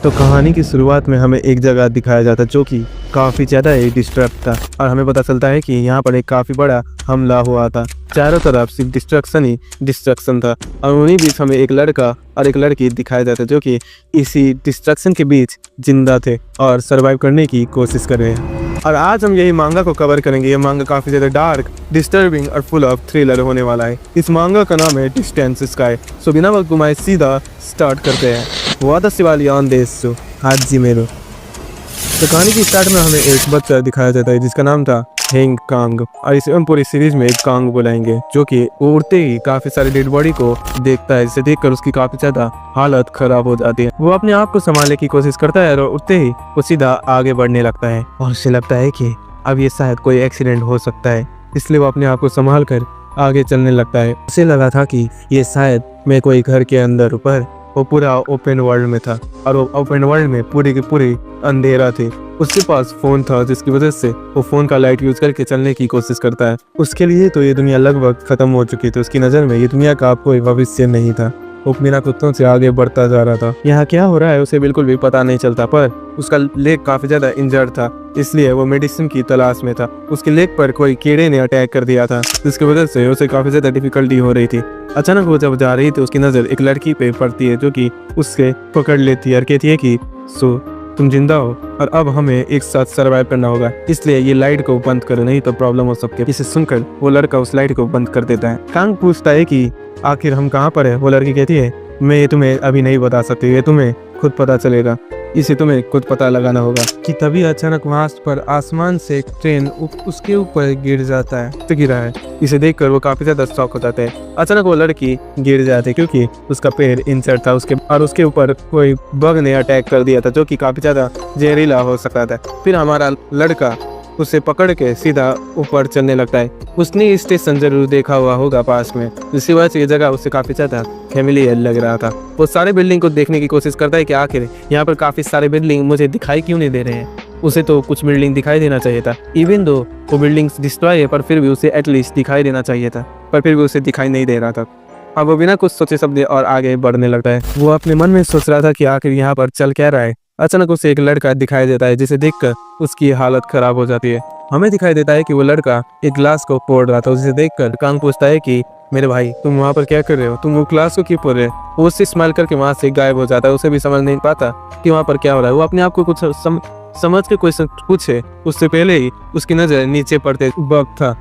तो कहानी की शुरुआत में हमें एक जगह दिखाया जाता है जो कि काफ़ी ज़्यादा ही डिस्टर्ब था और हमें पता चलता है कि यहाँ पर एक काफ़ी बड़ा हमला हुआ था। चारों तरफ सिर्फ डिस्ट्रक्शन ही डिस्ट्रक्शन था और उन्हीं बीच हमें एक लड़का और एक लड़की दिखाया जाता है जो कि इसी डिस्ट्रक्शन के बीच जिंदा थे और सरवाइव करने की कोशिश कर रहे हैं। और आज हम यही मांगा को कवर करेंगे। ये मांगा काफ़ी ज़्यादा डार्क, डिस्टर्बिंग और फुल ऑफ थ्रिलर होने वाला है। इस मांगा का नाम है डिस्टेंस स्काई। सो बिना वक्त घुमाए सीधा स्टार्ट करते हैं। वादा वाली ऑन देश हाथ जी मेरो। तो कहानी की स्टार्ट में हमें एक बच्चा दिखाया जाता है जिसका नाम था हेंग कांग और इसे हम पूरी सीरीज में एक कांग बुलाएंगे जो कि उड़ते ही काफी सारे डेड बॉडी को देखता है। जिसे देखकर उसकी काफी ज्यादा हालत खराब हो जाती है। वो अपने आप को संभालने की कोशिश करता है और उड़ते ही वो सीधा आगे बढ़ने लगता है और उसे लगता है कि अब ये शायद कोई एक्सीडेंट हो सकता है, इसलिए वो अपने आप को संभाल कर आगे चलने लगता है। उसे लगा था कि ये शायद मैं कोई घर के अंदर ऊपर वो पूरा ओपन वर्ल्ड में था और वो ओपन वर्ल्ड में पूरी की पूरी अंधेरा थी। उसके पास फोन था जिसकी वजह से वो फोन का लाइट यूज करके चलने की कोशिश करता है। उसके लिए तो ये दुनिया लगभग खत्म हो चुकी थी। उसकी नज़र में ये दुनिया का कोई भविष्य नहीं था। वो बिना कुत्तों से आगे बढ़ता जा रहा था। यहाँ क्या हो रहा है उसे बिल्कुल भी पता नहीं चलता, पर उसका लेग काफी ज्यादा इंजर्ड था इसलिए वो मेडिसिन की तलाश में था। उसके लेग पर कोई कीड़े ने अटैक कर दिया था जिसकी वजह से उसे काफी ज्यादा डिफिकल्टी हो रही थी। अचानक वो जब जा रही थी उसकी नजर एक लड़की पे पड़ती है जो कि उससे पकड़ लेती है और कहती है कि सो तुम जिंदा हो और अब हमें एक साथ सर्वाइव करना होगा, इसलिए ये लाइट को बंद करो नहीं तो प्रॉब्लम हो सकती है। इसे सुनकर वो लड़का उस लाइट को बंद कर देता है। कांग पूछता है कि आखिर हम कहाँ पर है। वो लड़की कहती है मैं ये तुम्हें अभी नहीं बता सकती, ये तुम्हें खुद पता चलेगा, इसे तुम्हें खुद पता लगाना होगा। कि तभी अचानक वहां पर आसमान से एक ट्रेन उसके ऊपर गिर जाता है। तो गिरा है इसे देखकर वो काफी ज्यादा शॉक हो जाते हैं। अचानक वो लड़की गिर जाती है क्योंकि उसका पैर इंजर्ड था उसके ऊपर कोई बग ने अटैक कर दिया था जो कि काफी ज्यादा जहरीला हो सकता था। फिर हमारा लड़का उसे पकड़ के सीधा ऊपर चलने लगता है। उसने स्टेशन जरूर देखा हुआ होगा पास में, जिसकी वजह से ये जगह उससे काफी ज्यादा फैमिलियर लग रहा था। वो सारे बिल्डिंग को देखने की कोशिश करता है कि आखिर यहाँ पर काफी सारे बिल्डिंग मुझे दिखाई क्यों नहीं दे रहे हैं। उसे तो कुछ बिल्डिंग दिखाई देना चाहिए था, इवन दो वो बिल्डिंग्स डिस्ट्रॉय है पर फिर भी उसे एटलीस्ट दिखाई देना चाहिए था, पर फिर भी उसे दिखाई नहीं दे रहा था। अब वो बिना कुछ सोचे समझे और आगे बढ़ने लगता है। वो अपने मन में सोच रहा था कि आखिर यहाँ पर चल क्या रहा है। अचानक उसे एक लड़का दिखाई देता है जिसे देखकर उसकी हालत खराब हो जाती है। हमें दिखाई देता है कि वो लड़का एक ग्लास को फोड़ रहा था। उसे देखकर कांग पूछता है कि मेरे भाई तुम वहाँ पर क्या कर रहे हो, तुम वो ग्लास को क्यों फोड़ रहे हो। वो उससे स्माइल करके वहाँ से गायब हो जाता है। उसे भी समझ नहीं पाता कि वहाँ पर क्या हो रहा है। वो अपने आप को कुछ समझ के क्वेश्चन पूछे उससे पहले ही उसकी नजर नीचे पड़ते बग था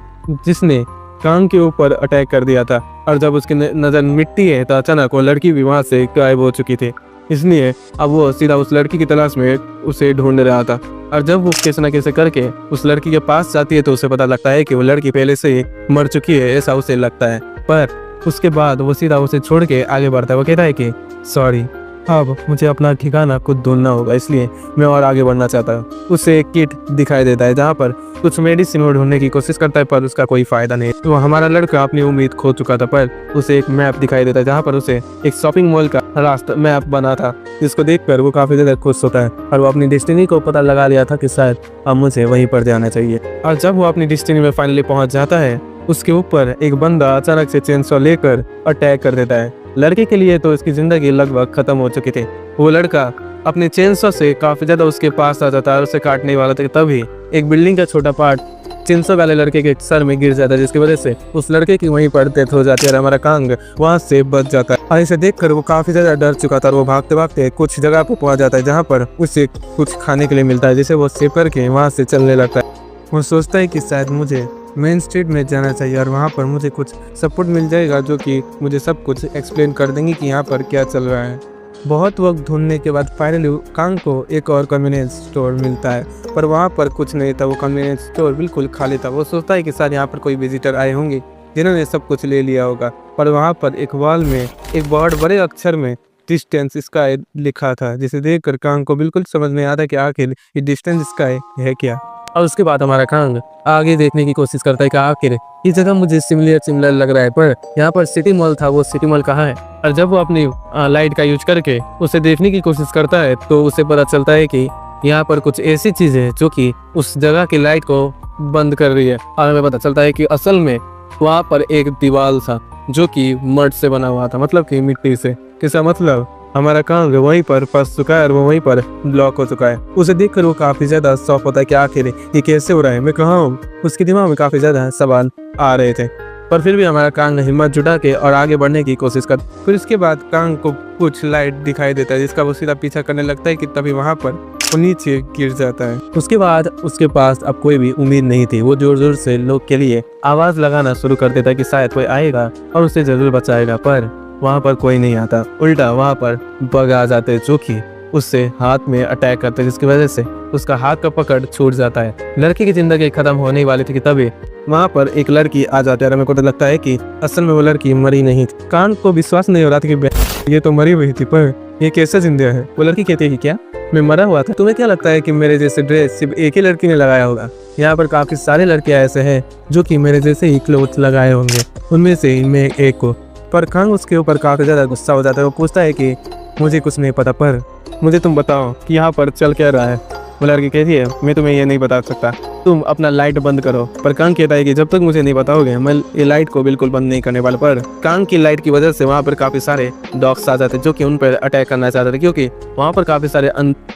जिसने कांग के ऊपर अटैक कर दिया था। और जब उसकी नजर मिटती है तो अचानक वो लड़की भी वहाँ से गायब हो चुकी थी, इसलिए अब वो सीधा उस लड़की की तलाश में उसे ढूंढ रहा था। और जब वो कैसे न कैसे करके उस लड़की के पास जाती है तो उसे पता लगता है कि वो लड़की पहले से ही मर चुकी है, ऐसा उसे लगता है। पर उसके बाद वो सीधा उसे छोड़ के आगे बढ़ता है। वो कहता है कि सॉरी अब मुझे अपना ठिकाना खुद ढूंढना होगा, इसलिए मैं और आगे बढ़ना चाहता हूँ। उसे एक किट दिखाई देता है जहाँ पर कुछ मेडिसिन वो ढूंढने की कोशिश करता है पर उसका कोई फायदा नहीं। तो हमारा लड़का अपनी उम्मीद खो चुका था, पर उसे एक मैप दिखाई देता है जहाँ पर उसे एक शॉपिंग मॉल का रास्ता मैप बना था, जिसको देखकर वो काफी ज्यादा खुश होता है और वो अपनी डेस्टिनी को पता लगा लिया था कि शायद अब मुझे वहीं पर जाना चाहिए। और जब वो अपनी डेस्टिनी में फाइनली पहुंच जाता है उसके ऊपर एक बंदा अचानक से चेनसॉ लेकर अटैक कर देता है। लड़के के लिए तो इसकी जिंदगी लगभग खत्म हो चुकी थी। वो लड़का अपने चेनसॉ से काफी ज्यादा उसके पास आ जाता है और उसे काटने वाला था। तभी एक बिल्डिंग का छोटा पार्ट चेनसॉ वाले लड़के के सर में गिर जाता है जिसकी वजह से उस लड़के की वहीं पर डेथ हो जाती है और हमारा कांग वहां से बच जाता है। और इसे देखकर वो काफी ज्यादा डर चुका था और वो भागते भागते कुछ जगह पर पहुंच जाता है जहाँ पर उसे कुछ खाने के लिए मिलता है, जिसे वो सेव करके वहां से चलने लगता है। वो सोचता है कि शायद मुझे मेन स्ट्रीट में जाना चाहिए और वहाँ पर मुझे कुछ सपोर्ट मिल जाएगा जो कि मुझे सब कुछ एक्सप्लेन कर देंगे कि यहाँ पर क्या चल रहा है। बहुत वक्त ढूंढने के बाद फाइनली कांग को एक और कन्वीनियंस स्टोर मिलता है, पर वहाँ पर कुछ नहीं था। वो कन्वीनियंस स्टोर बिल्कुल खाली था। वो सोचता है कि शायद यहाँ पर कोई विजिटर आए होंगे जिन्होंने सब कुछ ले लिया होगा, पर वहाँ पर एक वॉल में एक बहुत बड़े अक्षर में डिस्टेंस स्काई लिखा था, जिसे देखकर कांग को बिल्कुल समझ नहीं आता कि आखिर ये डिस्टेंस स्काई है क्या। और उसके बाद हमारा कांग आगे देखने की कोशिश करता है कि आखिर ये जगह मुझे सिमिलर लग रहा है, पर यहाँ पर सिटी मॉल था, वो सिटी मॉल कहाँ है। और जब वो अपनी लाइट का यूज करके उसे देखने की कोशिश करता है तो उसे पता चलता है कि यहाँ पर कुछ ऐसी चीज है जो कि उस जगह की लाइट को बंद कर रही है। और हमें पता चलता है कि असल में वहाँ पर एक दीवार था जो कि मड से बना हुआ था, मतलब कि मिट्टी से। किसका मतलब हमारा कांग वहीं पर फंस चुका है और वो वहीं पर ब्लॉक हो चुका है। उसे देखकर वो काफी ज्यादा शॉक होता है कि आखिर ये कैसे हो रहा है, मैं कहाँ हूँ। उसके दिमाग में काफी ज्यादा सवाल आ रहे थे, पर फिर भी हमारा कांग हिम्मत जुटा के और आगे बढ़ने की कोशिश कर। फिर इसके बाद कांग को कुछ लाइट दिखाई देता है जिसका वो सीधा पीछा करने लगता है कि तभी वहां पर वो नीचे गिर जाता है। उसके बाद उसके पास अब कोई भी उम्मीद नहीं थी। वो जोर जोर से लोग के लिए आवाज लगाना शुरू कर देता है कि शायद कोई आएगा और उसे जरूर बचाएगा, पर वहां पर कोई नहीं आता। उल्टा वहां पर बग आ जाते हैं जो कि उससे हाथ में अटैक करते हैं, जिसकी वजह से उसका हाथ का पकड़ छूट जाता है। लड़की की जिंदगी खत्म होने वाली थी कि तभी वहाँ पर एक लड़की आ जाती है और मेरे को तो लगता है कि असल में वो लड़की मरी नहीं थी। कान को विश्वास नहीं हो रहा था कि ये तो मरी हुई थी, पर ये कैसे जिंदा है। वो लड़की कहती है कि क्या मैं मरा हुआ था? तुम्हें क्या लगता है कि मेरे जैसे ड्रेस सिर्फ एक ही लड़की ने लगाया होगा? यहाँ पर काफी सारे लड़के ऐसे हैं जो कि मेरे जैसे ही क्लोथ लगाए होंगे, उनमें से मैं एक को। पर कांग उसके ऊपर काफी ज्यादा गुस्सा हो जाता है। वो पूछता है कि मुझे कुछ नहीं पता, पर मुझे तुम बताओ कि यहाँ पर चल क्या रहा है। वो लड़की कहती है मैं तुम्हें ये नहीं बता सकता, तुम अपना लाइट बंद करो। पर कांग कहता है कि जब तक मुझे नहीं बताओगे मैं ये लाइट को बिल्कुल बंद नहीं करने वाला। पर कांग की लाइट की वजह से वहाँ पर काफी सारे डॉग्स आ जाते जो कि उन पर अटैक करना चाहते थे, क्योंकि वहाँ पर काफी सारे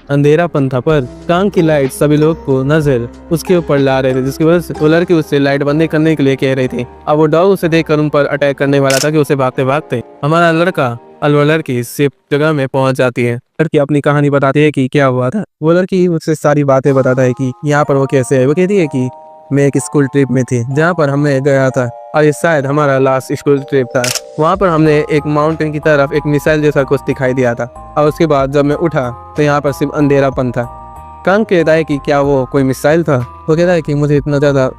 अंधेरापन था। पर कांग की लाइट सभी लोग को नजर उसके ऊपर ला रहे थे, जिसकी वजह से वो लड़की उससे लाइट बंद करने के लिए कह रही थी। अब वो डॉग उसे देखकर उन पर अटैक करने वाला था कि उसे भागते भागते हमारा लड़का और लड़की सेफ जगह में पहुंच जाती है। लड़की अपनी कहानी बताती है कि क्या हुआ था। वो लड़की उससे सारी बातें बताता है कि यहाँ पर वो कैसे है। वो कहती है कि मैं एक स्कूल ट्रिप में थी जहाँ पर हमने गया था और ये शायद हमारा लास्ट स्कूल ट्रिप था। वहाँ पर हमने एक माउंटेन की तरफ एक मिसाइल जैसा कुछ दिखाई दिया था और उसके बाद जब मैं उठा तो यहाँ पर सिर्फ अंधेरापन था। कांग कहता है कि क्या वो कोई मिसाइल था? वो कहता है कि मुझे इतना ज़्यादा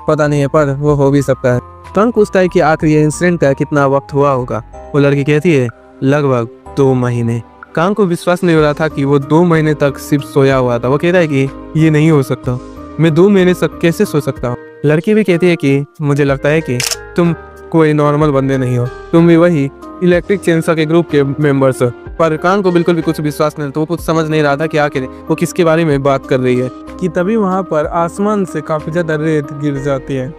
पता नहीं है, पर वो हो भी सकता है। कांग पूछता है कि आखिर ये इंसिडेंट का कितना वक्त हुआ होगा। वो लड़की कहती है लगभग 2 महीने। कांग को विश्वास नहीं हो रहा था कि वो 2 महीने तक सिर्फ सोया हुआ था। वो कहता है कि ये नहीं हो सकता, मैं 2 महीने तक कैसे सो सकता हूँ। लड़की भी कहती है कि मुझे लगता है कि तुम कोई नॉर्मल बंदे नहीं हो, तुम भी वही इलेक्ट्रिक चेंसर के ग्रुप के मेंबर्स हो। पर कांग को बिल्कुल भी कुछ विश्वास नहीं, तो वो कुछ समझ नहीं रहा था कि आखिर वो किसके बारे में बात कर रही है। कि तभी वहाँ पर आसमान से काफी ज्यादा रेत गिर जाती है,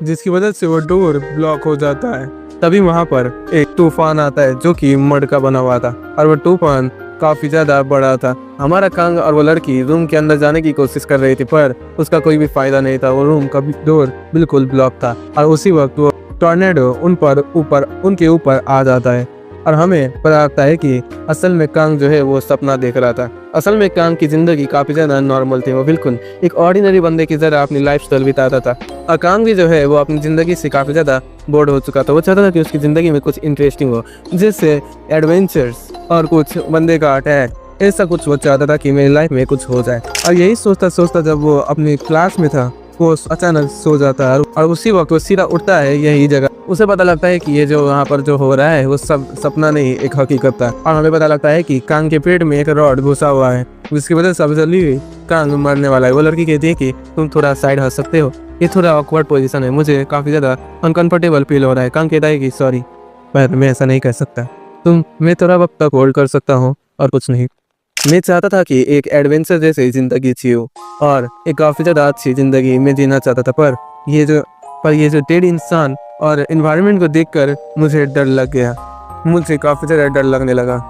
जिसकी वजह से वो डोर ब्लॉक हो जाता है। तभी वहाँ पर एक तूफान आता है जो कि मड का बना हुआ था और वो तूफान काफी ज्यादा बड़ा था। हमारा कांग और वो लड़की रूम के अंदर जाने की कोशिश कर रही थी, पर उसका कोई भी फायदा नहीं था। वो रूम का डोर बिल्कुल ब्लॉक था और उसी वक्त वो टॉर्नेडो उनके ऊपर आ जाता है और हमें पता लगता है कि असल में कांग जो है वो सपना देख रहा था। असल में कांग की जिंदगी काफी ज्यादा नॉर्मल थी। वो बिल्कुल एक ऑर्डिनरी बंदे की तरह अपनी लाइफस्टाइल बिताता था और कांग भी जो है वो अपनी जिंदगी से काफी ज्यादा बोर्ड हो चुका था। वो चाहता था कि उसकी जिंदगी में कुछ इंटरेस्टिंग हो, जिससे एडवेंचर्स और कुछ बंदे का अटैक, ऐसा कुछ वो चाहता था कि मेरी लाइफ में कुछ हो जाए। और यही सोचता सोचता जब वो अपनी क्लास में था वो अचानक सो जाता है और उसी वक्त वो सीधा उठता है यही जगह। उसे पता लगता है कि ये जो यहाँ पर जो हो रहा है वो सब सपना नहीं एक हकीकत था। और हमें पता लगता है कि कांग के पेट में एक रॉड घुसा हुआ है, जिसकी वजह से अब जल्दी कांग मरने वाला है। वो लड़की कहती है कि तुम थोड़ा साइड हट सकते हो, ये थोड़ा ऑकवर्ड पोजीशन है, मुझे काफी ज्यादा अनकंफर्टेबल फील हो रहा है। कांग कहता है कि सॉरी, पर मैं ऐसा नहीं कर सकता, मैं थोड़ा वक्त तक होल्ड कर सकता हूँ और कुछ नहीं। मैं चाहता था कि एक एडवेंचर जैसी जिंदगी जियो और एक काफी ज्यादा अच्छी जिंदगी मैं जीना चाहता था, पर ये जो डेड इंसान और एनवायरनमेंट को देखकर मुझे डर लग गया। मुझे काफी ज्यादा डर लगने लगा,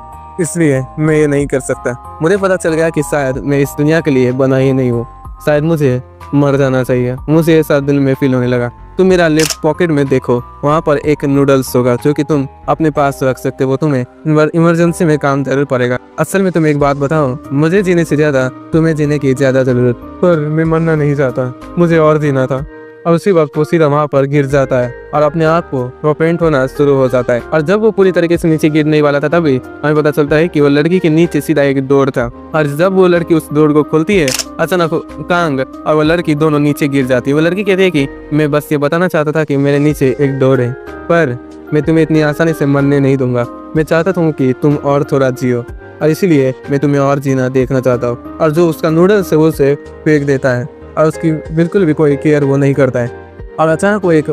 इसलिए मैं ये नहीं कर सकता। मुझे पता चल गया कि शायद मैं इस दुनिया के लिए बना ही नहीं हूँ, शायद मुझे मर जाना चाहिए। मुझे ऐसा दिल में फील होने लगा। तुम मेरा लेफ्ट पॉकेट में देखो, वहाँ पर एक नूडल्स होगा जो कि तुम अपने पास रख सकते हो, तुम्हें इमरजेंसी में काम जरूर पड़ेगा। असल में तुम एक बात बताओ, मुझे जीने से ज्यादा तुम्हें जीने की ज्यादा जरूरत, पर मैं मरना नहीं चाहता, मुझे और जीना था। और उसी वक्त वो सीधा वहाँ पर गिर जाता है और अपने आप को रोपेंट होना शुरू हो जाता है। और जब वो पूरी तरीके से नीचे गिरने वाला था तभी हमें पता चलता है कि वो लड़की के नीचे सीधा एक डोर था और जब वो लड़की उस डोर को खोलती है अचानक कांग और वो लड़की दोनों नीचे गिर जाती है। वो लड़की कहती है कि मैं बस ये बताना चाहता था कि मेरे नीचे एक डोर है, पर मैं तुम्हें इतनी आसानी से मरने नहीं दूंगा। मैं चाहता हूँ कि तुम और थोड़ा जियो और इसीलिए मैं तुम्हें और जीना देखना चाहता हूँ। और जो उसका नूडल्स है वो उसे फेंक देता है और उसकी बिल्कुल भी कोई केयर वो नहीं करता है। और अचानक वो एक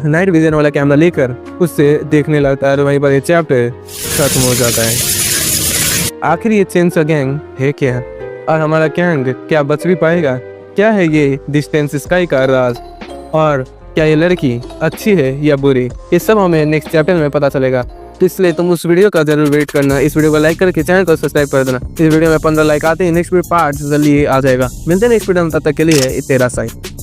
नाइट विजन वाला कैमरा लेकर उससे देखने लगता है और वहीं पर ये चैप्टर खत्म हो जाता है। आखिर ये चेंसर गैंग है क्या और हमारा गैंग क्या बच भी पाएगा? क्या है ये डिस्टेंस स्काई का राज और क्या ये लड़की अच्छी है या बुरी? ये सब हमें नेक्स्ट चैप्टर में पता चलेगा। तो इसलिए तुम उस वीडियो का जरूर वेट करना। इस वीडियो को लाइक करके चैनल को सब्सक्राइब कर देना। इस वीडियो में 15 लाइक आते हैं नेक्स्ट वीडियो पार्ट जल्दी आ जाएगा। मिलते हैं नेक्स्ट वीडियो में, तब तक के लिए तेरा साइन।